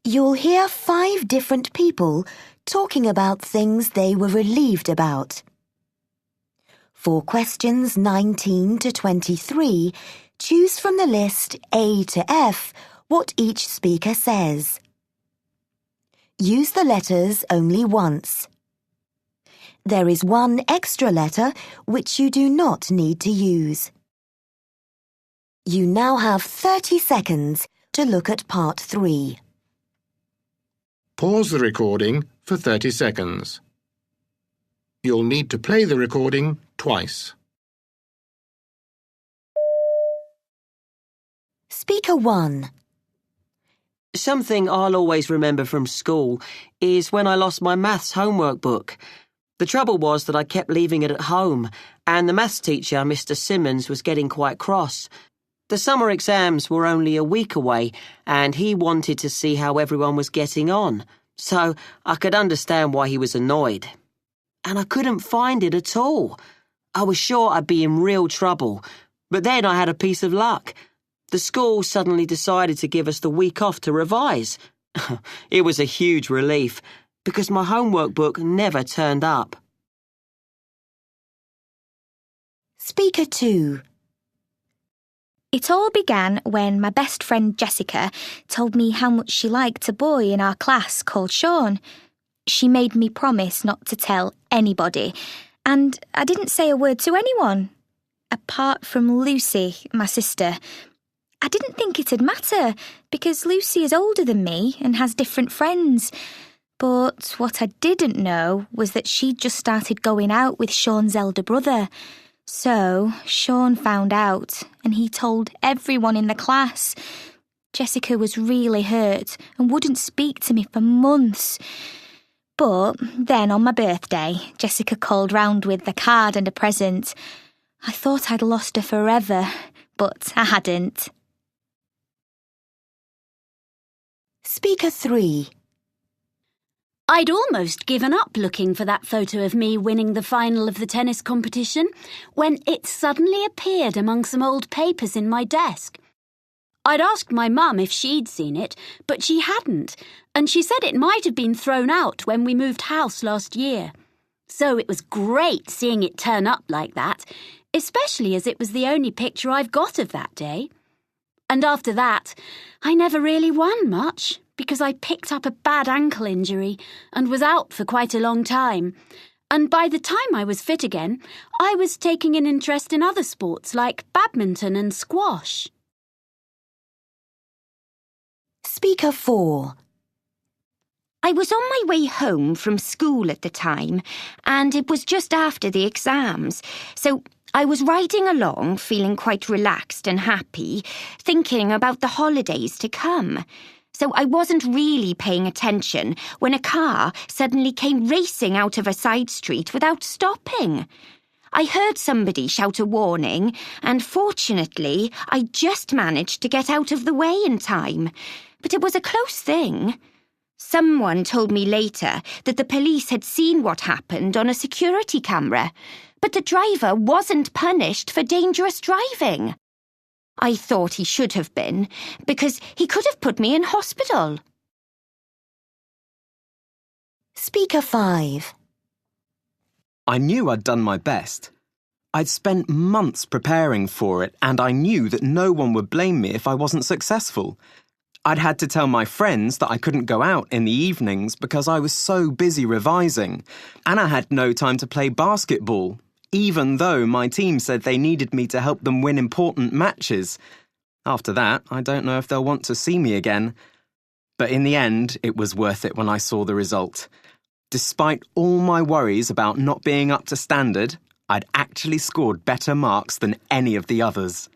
You'll hear 5 different people talking about things they were relieved about. For questions 19 to 23, choose from the list A to F what each speaker says. Use the letters only once. There is one extra letter which you do not need to use. You now have 30 seconds to look at part 3. Pause the recording for 30 seconds. You'll need to play the recording twice. Speaker 1. Something I'll always remember from school is when I lost my maths homework book. The trouble was that I kept leaving it at home, and the maths teacher, Mr. Simmons, was getting quite cross. The summer exams were only a week away, and he wanted to see how everyone was getting on, so I could understand why he was annoyed. And I couldn't find it at all. I was sure I'd be in real trouble, but then I had a piece of luck. The school suddenly decided to give us the week off to revise. It was a huge relief, because my homework book never turned up. Speaker 2. It all began when my best friend Jessica told me how much she liked a boy in our class called Sean. She made me promise not to tell anybody, and I didn't say a word to anyone. Apart from Lucy, my sister. I didn't think it'd matter, because Lucy is older than me and has different friends. But what I didn't know was that she'd just started going out with Sean's elder brother. So Sean found out, and he told everyone in the class. Jessica was really hurt and wouldn't speak to me for months. But then on my birthday, Jessica called round with a card and a present. I thought I'd lost her forever, but I hadn't. Speaker 3. I'd almost given up looking for that photo of me winning the final of the tennis competition when it suddenly appeared among some old papers in my desk. I'd asked my mum if she'd seen it, but she hadn't, and she said it might have been thrown out when we moved house last year. So it was great seeing it turn up like that, especially as it was the only picture I've got of that day. And after that, I never really won much, because I picked up a bad ankle injury and was out for quite a long time. And by the time I was fit again, I was taking an interest in other sports like badminton and squash. Speaker 4. I was on my way home from school at the time, and it was just after the exams, so I was riding along feeling quite relaxed and happy, thinking about the holidays to come. So I wasn't really paying attention when a car suddenly came racing out of a side street without stopping. I heard somebody shout a warning, and fortunately, I just managed to get out of the way in time. But it was a close thing. Someone told me later that the police had seen what happened on a security camera, but the driver wasn't punished for dangerous driving. I thought he should have been, because he could have put me in hospital. Speaker 5. I knew I'd done my best. I'd spent months preparing for it, and I knew that no one would blame me if I wasn't successful. I'd had to tell my friends that I couldn't go out in the evenings because I was so busy revising, and I had no time to play basketball, even though my team said they needed me to help them win important matches. After that, I don't know if they'll want to see me again. But in the end, it was worth it when I saw the result. Despite all my worries about not being up to standard, I'd actually scored better marks than any of the others.